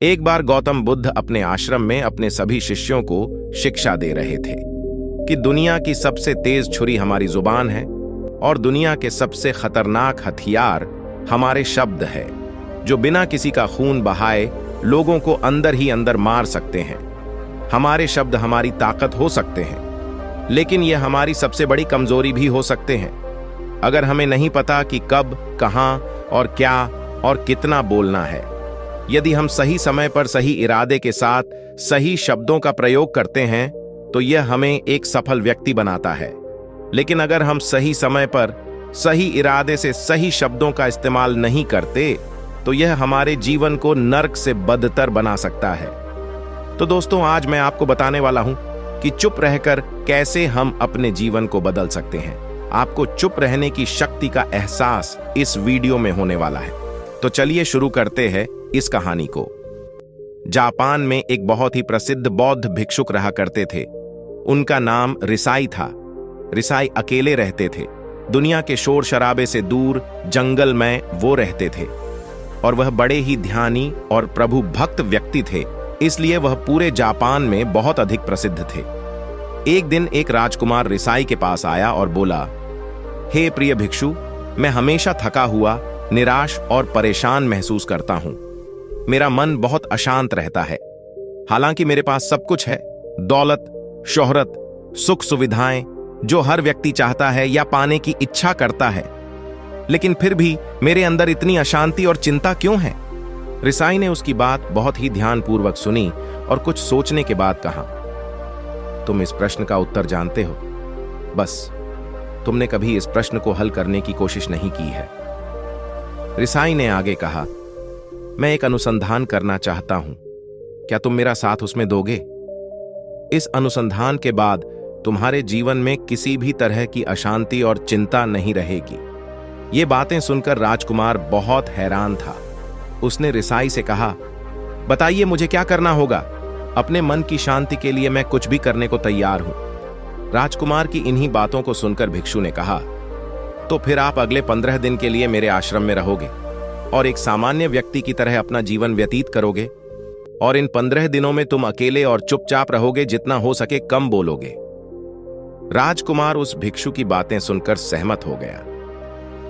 एक बार गौतम बुद्ध अपने आश्रम में अपने सभी शिष्यों को शिक्षा दे रहे थे कि दुनिया की सबसे तेज छुरी हमारी जुबान है और दुनिया के सबसे खतरनाक हथियार हमारे शब्द है, जो बिना किसी का खून बहाए लोगों को अंदर ही अंदर मार सकते हैं। हमारे शब्द हमारी ताकत हो सकते हैं, लेकिन यह हमारी सबसे बड़ी कमजोरी भी हो सकते हैं। अगर हमें नहीं पता कि कब, कहां और क्या और कितना बोलना है, यदि हम सही समय पर सही इरादे के साथ सही शब्दों का प्रयोग करते हैं तो यह हमें एक सफल व्यक्ति बनाता है। लेकिन अगर हम सही समय पर सही इरादे से सही शब्दों का इस्तेमाल नहीं करते तो यह हमारे जीवन को नर्क से बदतर बना सकता है। तो दोस्तों, आज मैं आपको बताने वाला हूं कि चुप रहकर कैसे हम अपने जीवन को बदल सकते हैं। आपको चुप रहने की शक्ति का एहसास इस वीडियो में होने वाला है। तो चलिए शुरू करते हैं इस कहानी को। जापान में एक बहुत ही प्रसिद्ध बौद्ध भिक्षुक रहा करते थे। उनका नाम रिसाई था। रिसाई अकेले रहते थे। दुनिया के शोर शराबे से दूर जंगल में वो रहते थे और वह बड़े ही ध्यानी और प्रभु भक्त व्यक्ति थे, इसलिए वह पूरे जापान में बहुत अधिक प्रसिद्ध थे। एक दिन एक राजकुमार रिसाई के पास आया और बोला, हे प्रिय भिक्षु, मैं हमेशा थका हुआ, निराश और परेशान महसूस करता हूं। मेरा मन बहुत अशांत रहता है। हालांकि मेरे पास सब कुछ है, दौलत, शोहरत, सुख सुविधाएं, जो हर व्यक्ति चाहता है या पाने की इच्छा करता है, लेकिन फिर भी मेरे अंदर इतनी अशांति और चिंता क्यों है? रिसाई ने उसकी बात बहुत ही ध्यानपूर्वक सुनी और कुछ सोचने के बाद कहा, तुम इस प्रश्न का उत्तर जानते हो, बस तुमने कभी इस प्रश्न को हल करने की कोशिश नहीं की है। रिसाई ने आगे कहा, मैं एक अनुसंधान करना चाहता हूं, क्या तुम मेरा साथ उसमें दोगे? इस अनुसंधान के बाद तुम्हारे जीवन में किसी भी तरह की अशांति और चिंता नहीं रहेगी। ये बातें सुनकर राजकुमार बहुत हैरान था। उसने रिसाई से कहा, बताइए मुझे क्या करना होगा? अपने मन की शांति के लिए मैं कुछ भी करने को तैयार हूं। राजकुमार की इन्हीं बातों को सुनकर भिक्षु ने कहा, तो फिर आप अगले 15 दिन के लिए मेरे आश्रम में रहोगे और एक सामान्य व्यक्ति की तरह अपना जीवन व्यतीत करोगे, और इन 15 दिनों में तुम अकेले और चुपचाप रहोगे, जितना हो सके कम बोलोगे। राजकुमार उस भिक्षु की बातें सुनकर सहमत हो गया।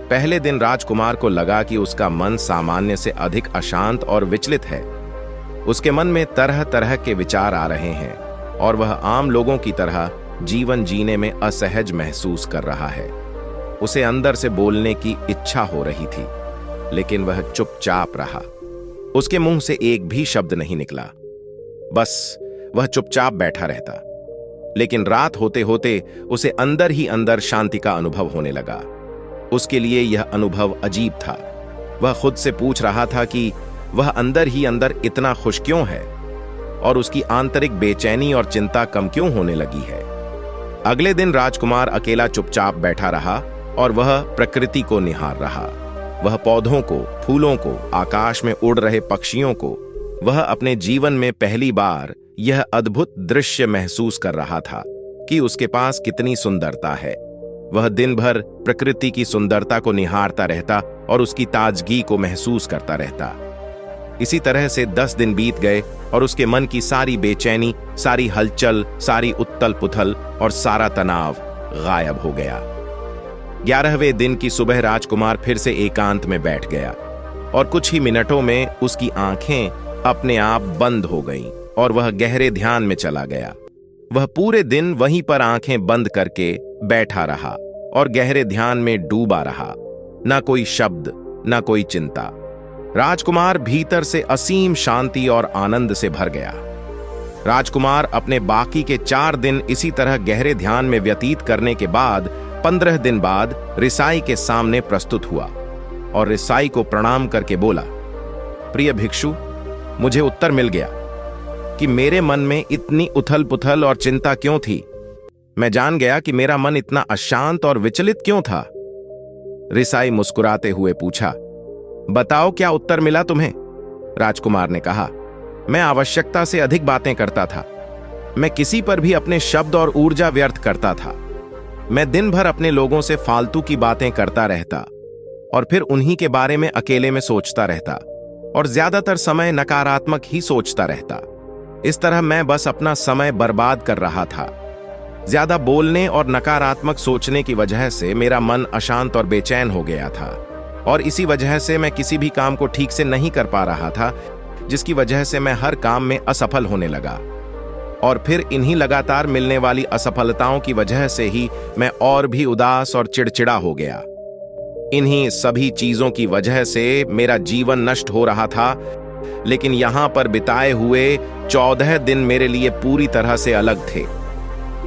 पहले दिन राजकुमार को लगा कि उसका मन सामान्य से अधिक अशांत और विचलित है। उसके मन में तरह तरह के विचार आ रहे हैं और वह आम लोगों की तरह जीवन जीने में असहज महसूस कर रहा है। उसे अंदर से बोलने की इच्छा हो रही थी, लेकिन वह चुपचाप रहा। उसके मुंह से एक भी शब्द नहीं निकला, बस वह चुपचाप बैठा रहता। लेकिन रात होते होते उसे अंदर ही अंदर शांति का अनुभव होने लगा। उसके लिए यह अनुभव अजीब था। वह खुद से पूछ रहा था कि वह अंदर ही अंदर इतना खुश क्यों है और उसकी आंतरिक बेचैनी और चिंता कम क्यों होने लगी है। अगले दिन राजकुमार अकेला चुपचाप बैठा रहा और वह प्रकृति को निहार रहा। वह पौधों को, फूलों को, आकाश में उड़ रहे पक्षियों को, वह अपने जीवन में पहली बार यह अद्भुत दृश्य महसूस कर रहा था कि उसके पास कितनी सुंदरता है। वह दिन भर प्रकृति की सुंदरता को निहारता रहता और उसकी ताजगी को महसूस करता रहता। इसी तरह से 10 दिन बीत गए और उसके मन की सारी बेचैनी, सारी हलचल, सारी उत्तल पुथल और सारा तनाव गायब हो गया। 11वें दिन की सुबह राजकुमार फिर से एकांत में बैठ गया और कुछ ही मिनटों में उसकी आंखें अपने आप बंद हो गईं और वह गहरे ध्यान में चला गया। वह पूरे दिन वहीं पर आंखें बंद करके बैठा रहा और गहरे ध्यान में डूबा रहा। ना कोई शब्द, ना कोई चिंता। राजकुमार भीतर से असीम शांति और आनंद से भर गया। राजकुमार अपने बाकी के 4 दिन इसी तरह गहरे ध्यान में व्यतीत करने के बाद 15 दिन बाद रिसाई के सामने प्रस्तुत हुआ और रिसाई को प्रणाम करके बोला, प्रिय भिक्षु, मुझे उत्तर मिल गया कि मेरे मन में इतनी उथल पुथल और चिंता क्यों थी। मैं जान गया कि मेरा मन इतना अशांत और विचलित क्यों था। रिसाई मुस्कुराते हुए पूछा, बताओ क्या उत्तर मिला तुम्हें? राजकुमार ने कहा, मैं आवश्यकता से अधिक बातें करता था। मैं किसी पर भी अपने शब्द और ऊर्जा व्यर्थ करता था। मैं दिन भर अपने लोगों से फालतू की बातें करता रहता और फिर उन्हीं के बारे में अकेले में सोचता रहता। और ज्यादातर समय नकारात्मक ही सोचता रहता। इस तरह मैं बस अपना समय बर्बाद कर रहा था। ज्यादा बोलने और नकारात्मक सोचने की वजह से मेरा मन अशांत और बेचैन हो गया था, और इसी वजह से मैं किसी भी काम को ठीक से नहीं कर पा रहा था, जिसकी वजह से मैं हर काम में असफल होने लगा। और फिर इन्हीं लगातार मिलने वाली असफलताओं की वजह से ही मैं और भी उदास और चिड़चिड़ा हो गया। इन्हीं सभी चीजों की वजह से मेरा जीवन नष्ट हो रहा था, लेकिन यहां पर बिताए हुए 14 दिन मेरे लिए पूरी तरह से अलग थे।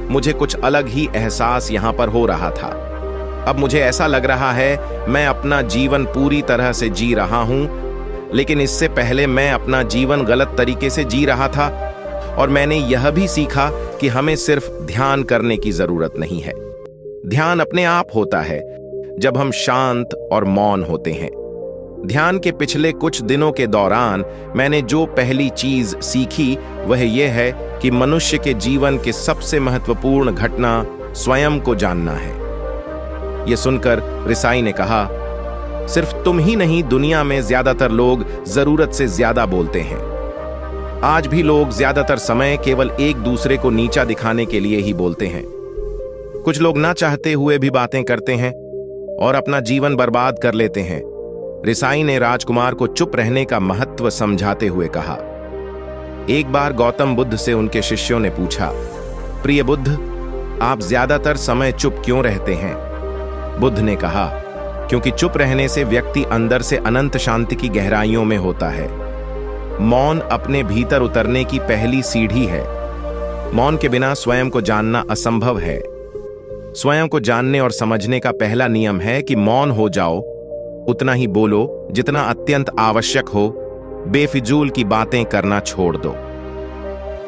मुझे कुछ अलग ही एहसास यहां पर हो रहा था। अब मुझे ऐसा लग रहा है मैं अपना जीवन पूरी तरह से जी रहा हूं, लेकिन इससे पहले मैं अपना जीवन गलत तरीके से जी रहा था। और मैंने यह भी सीखा कि हमें सिर्फ ध्यान करने की जरूरत नहीं है। ध्यान अपने आप होता है जब हम शांत और मौन होते हैं। ध्यान के पिछले कुछ दिनों के दौरान मैंने जो पहली चीज सीखी वह यह है कि मनुष्य के जीवन की सबसे महत्वपूर्ण घटना स्वयं को जानना है। यह सुनकर रिसाई ने कहा, सिर्फ तुम ही नहीं, दुनिया में ज्यादातर लोग जरूरत से ज्यादा बोलते हैं। आज भी लोग ज्यादातर समय केवल एक दूसरे को नीचा दिखाने के लिए ही बोलते हैं। कुछ लोग ना चाहते हुए भी बातें करते हैं और अपना जीवन बर्बाद कर लेते हैं। रिसाई ने राजकुमार को चुप रहने का महत्व समझाते हुए कहा। एक बार गौतम बुद्ध से उनके शिष्यों ने पूछा, प्रिय बुद्ध, आप ज्यादातर समय चुप क्यों रहते हैं? बुद्ध ने कहा, क्योंकि चुप रहने से व्यक्ति अंदर से अनंत शांति की गहराइयों में होता है। मौन अपने भीतर उतरने की पहली सीढ़ी है। मौन के बिना स्वयं को जानना असंभव है। स्वयं को जानने और समझने का पहला नियम है कि मौन हो जाओ, उतना ही बोलो जितना अत्यंत आवश्यक हो। बेफिजूल की बातें करना छोड़ दो।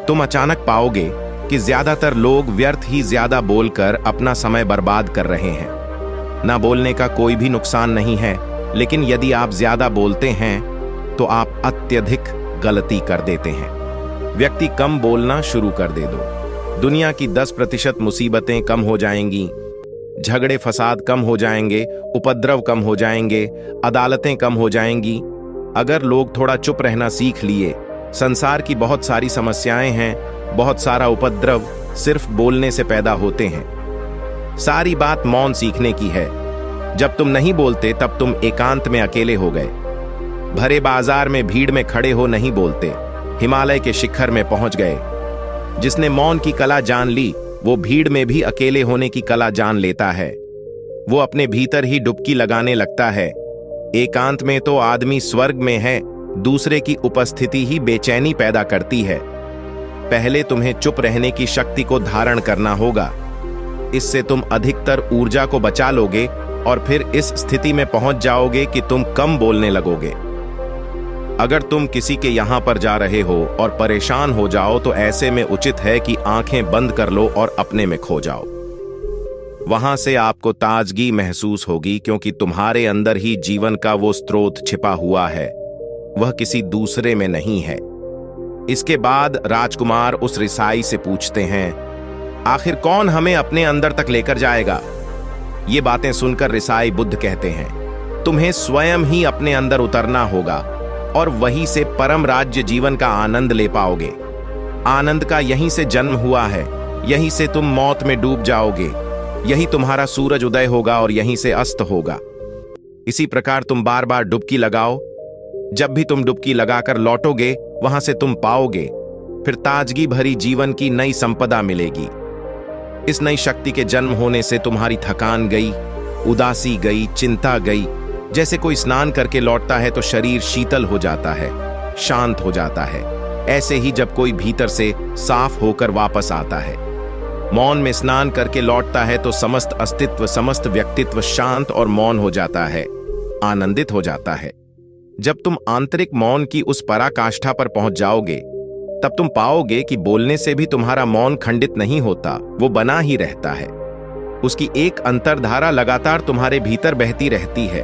तुम अचानक पाओगे कि ज्यादातर लोग व्यर्थ ही ज्यादा बोलकर अपना समय बर्बाद कर रहे हैं। ना बोलने का कोई भी नुकसान नहीं है, लेकिन यदि आप ज्यादा बोलते हैं तो आप अत्यधिक गलती कर देते हैं। व्यक्ति कम बोलना शुरू कर दे दो, दुनिया की 10% मुसीबतें कम हो जाएंगी, झगड़े फसाद कम हो जाएंगे, उपद्रव कम हो जाएंगे, अदालतें कम हो जाएंगी। अगर लोग थोड़ा चुप रहना सीख लिए, संसार की बहुत सारी समस्याएं हैं, बहुत सारा उपद्रव सिर्फ बोलने से पैदा होते हैं। सारी बात मौन सीखने की है। जब तुम नहीं बोलते तब तुम एकांत में अकेले हो गए। भरे बाजार में भीड़ में खड़े हो नहीं बोलते, हिमालय के शिखर में पहुंच गए। जिसने मौन की कला जान ली वो भीड़ में भी अकेले होने की कला जान लेता है। वो अपने भीतर ही डुबकी लगाने लगता है। एकांत में तो आदमी स्वर्ग में है, दूसरे की उपस्थिति ही बेचैनी पैदा करती है। पहले तुम्हें चुप रहने की शक्ति को धारण करना होगा। इससे तुम अधिकतर ऊर्जा को बचा लोगे और फिर इस स्थिति में पहुंच जाओगे कि तुम कम बोलने लगोगे। अगर तुम किसी के यहां पर जा रहे हो और परेशान हो जाओ तो ऐसे में उचित है कि आंखें बंद कर लो और अपने में खो जाओ। वहां से आपको ताजगी महसूस होगी, क्योंकि तुम्हारे अंदर ही जीवन का वो स्रोत छिपा हुआ है, वह किसी दूसरे में नहीं है। इसके बाद राजकुमार उस रिसाई से पूछते हैं, आखिर कौन हमें अपने अंदर तक लेकर जाएगा? ये बातें सुनकर रिसाई बुद्ध कहते हैं, तुम्हें स्वयं ही अपने अंदर उतरना होगा और वहीं से परम राज्य जीवन का आनंद ले पाओगे। आनंद का यहीं से जन्म हुआ है, यहीं से तुम मौत में डूब जाओगे, यही तुम्हारा सूरज उदय होगा और यहीं से अस्त होगा। इसी प्रकार तुम बार बार डुबकी लगाओ। जब भी तुम डुबकी लगाकर लौटोगे वहां से तुम पाओगे, फिर ताजगी भरी जीवन की नई संपदा मिलेगी। इस नई शक्ति के जन्म होने से तुम्हारी थकान गई, उदासी गई, चिंता गई। जैसे कोई स्नान करके लौटता है तो शरीर शीतल हो जाता है, शांत हो जाता है। ऐसे ही जब कोई भीतर से साफ होकर वापस आता है, मौन में स्नान करके लौटता है, तो समस्त अस्तित्व, समस्त व्यक्तित्व शांत और मौन हो जाता है, आनंदित हो जाता है। जब तुम आंतरिक मौन की उस पराकाष्ठा पर पहुंच जाओगे, तब तुम पाओगे कि बोलने से भी तुम्हारा मौन खंडित नहीं होता, वो बना ही रहता है। उसकी एक अंतर्धारा लगातार तुम्हारे भीतर बहती रहती है।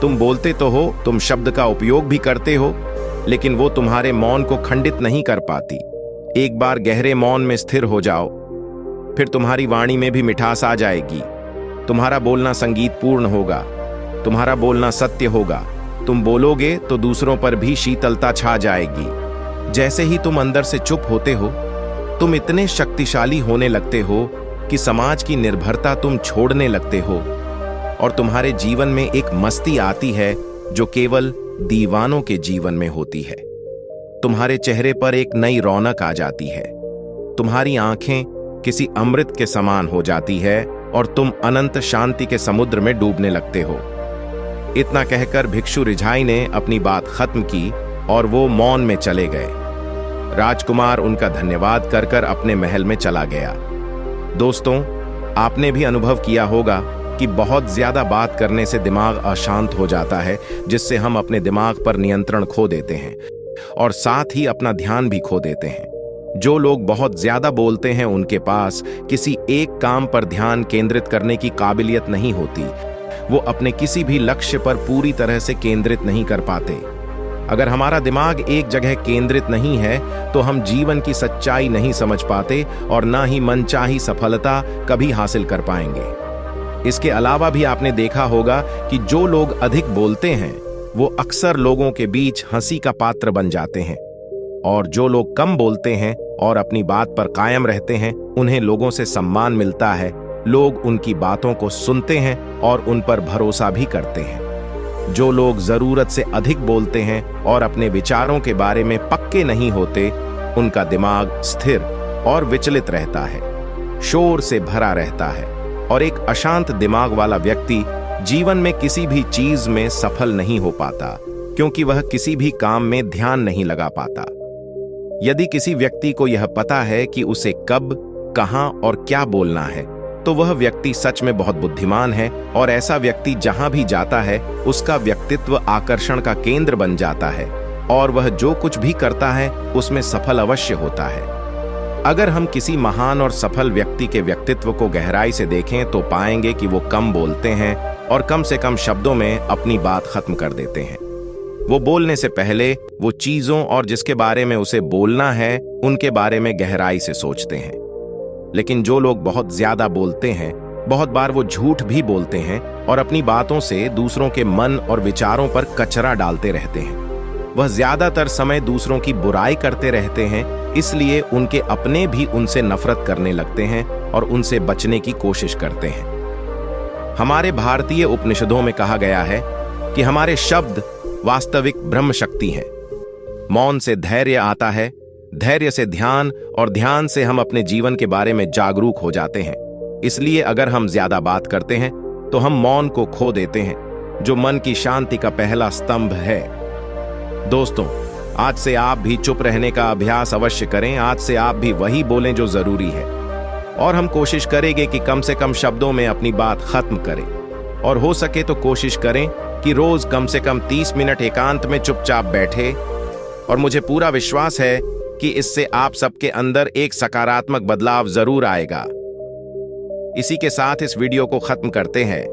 तुम बोलते तो हो, तुम शब्द का उपयोग भी करते हो, लेकिन वो तुम्हारे मौन को खंडित नहीं कर पाती। एक बार गहरे मौन में स्थिर हो जाओ, फिर तुम्हारी वाणी में भी मिठास आ जाएगी। तुम्हारा बोलना संगीत पूर्ण होगा, तुम्हारा बोलना सत्य होगा, तुम बोलोगे तो दूसरों पर भी शीतलता छा जाएगी। जैसे ही तुम अंदर से चुप होते हो, तुम इतने शक्तिशाली होने लगते हो कि समाज की निर्भरता तुम छोड़ने लगते हो और तुम्हारे जीवन में एक मस्ती आती है जो केवल दीवानों के जीवन में होती है। तुम्हारे चेहरे पर एक नई रौनक आ जाती है, तुम्हारी आंखें किसी अमृत के समान हो जाती है और तुम अनंत शांति के समुद्र में डूबने लगते हो। इतना कहकर भिक्षु रिझाई ने अपनी बात खत्म की और वो मौन में चले गए। राजकुमार उनका धन्यवाद कर कर अपने महल में चला गया। दोस्तों, आपने भी अनुभव किया होगा कि बहुत ज्यादा बात करने से दिमाग अशांत हो जाता है, जिससे हम अपने दिमाग पर नियंत्रण खो देते हैं और साथ ही अपना ध्यान भी खो देते हैं। जो लोग बहुत ज्यादा बोलते हैं उनके पास किसी एक काम पर ध्यान केंद्रित करने की काबिलियत नहीं होती। वो अपने किसी भी लक्ष्य पर पूरी तरह से केंद्रित नहीं कर पाते। अगर हमारा दिमाग एक जगह केंद्रित नहीं है तो हम जीवन की सच्चाई नहीं समझ पाते और ना ही मनचाही सफलता कभी हासिल कर पाएंगे। इसके अलावा भी आपने देखा होगा कि जो लोग अधिक बोलते हैं वो अक्सर लोगों के बीच हंसी का पात्र बन जाते हैं, और जो लोग कम बोलते हैं और अपनी बात पर कायम रहते हैं उन्हें लोगों से सम्मान मिलता है। लोग उनकी बातों को सुनते हैं और उन पर भरोसा भी करते हैं। जो लोग जरूरत से अधिक बोलते हैं और अपने विचारों के बारे में पक्के नहीं होते, उनका दिमाग स्थिर और विचलित रहता है, शोर से भरा रहता है, और एक अशांत दिमाग वाला व्यक्ति जीवन में किसी भी चीज में सफल नहीं हो पाता, क्योंकि वह किसी भी काम में ध्यान नहीं लगा पाता। यदि किसी व्यक्ति को यह पता है कि उसे कब, कहां और क्या बोलना है, तो वह व्यक्ति सच में बहुत बुद्धिमान है, और ऐसा व्यक्ति जहां भी जाता है उसका व्यक्तित्व आकर्षण का केंद्र बन जाता है और वह जो कुछ भी करता है उसमें सफल अवश्य होता है। अगर हम किसी महान और सफल व्यक्ति के व्यक्तित्व को गहराई से देखें तो पाएंगे कि वो कम बोलते हैं और कम से कम शब्दों में अपनी बात खत्म कर देते हैं। वो बोलने से पहले वो चीजों और जिसके बारे में उसे बोलना है उनके बारे में गहराई से सोचते हैं। लेकिन जो लोग बहुत ज्यादा बोलते हैं, बहुत बार वो झूठ भी बोलते हैं और अपनी बातों से दूसरों के मन और विचारों पर कचरा डालते रहते हैं। वह ज्यादातर समय दूसरों की बुराई करते रहते हैं, इसलिए उनके अपने भी उनसे नफरत करने लगते हैं और उनसे बचने की कोशिश करते हैं। हमारे भारतीय उपनिषदों में कहा गया है कि हमारे शब्द वास्तविक ब्रह्म शक्ति हैं। मौन से धैर्य आता है, धैर्य से ध्यान, और ध्यान से हम अपने जीवन के बारे में जागरूक हो जाते हैं। इसलिए अगर हम ज्यादा बात करते हैं तो हम मौन को खो देते हैं, जो मन की शांति का पहला स्तंभ है। दोस्तों, आज से आप भी चुप रहने का अभ्यास अवश्य करें। आज से आप भी वही बोलें जो जरूरी है, और हम कोशिश करेंगे कि कम से कम शब्दों में अपनी बात खत्म करें, और हो सके तो कोशिश करें कि रोज कम से कम 30 मिनट एकांत में चुपचाप बैठे। और मुझे पूरा विश्वास है कि इससे आप सबके अंदर एक सकारात्मक बदलाव जरूर आएगा। इसी के साथ इस वीडियो को खत्म करते हैं।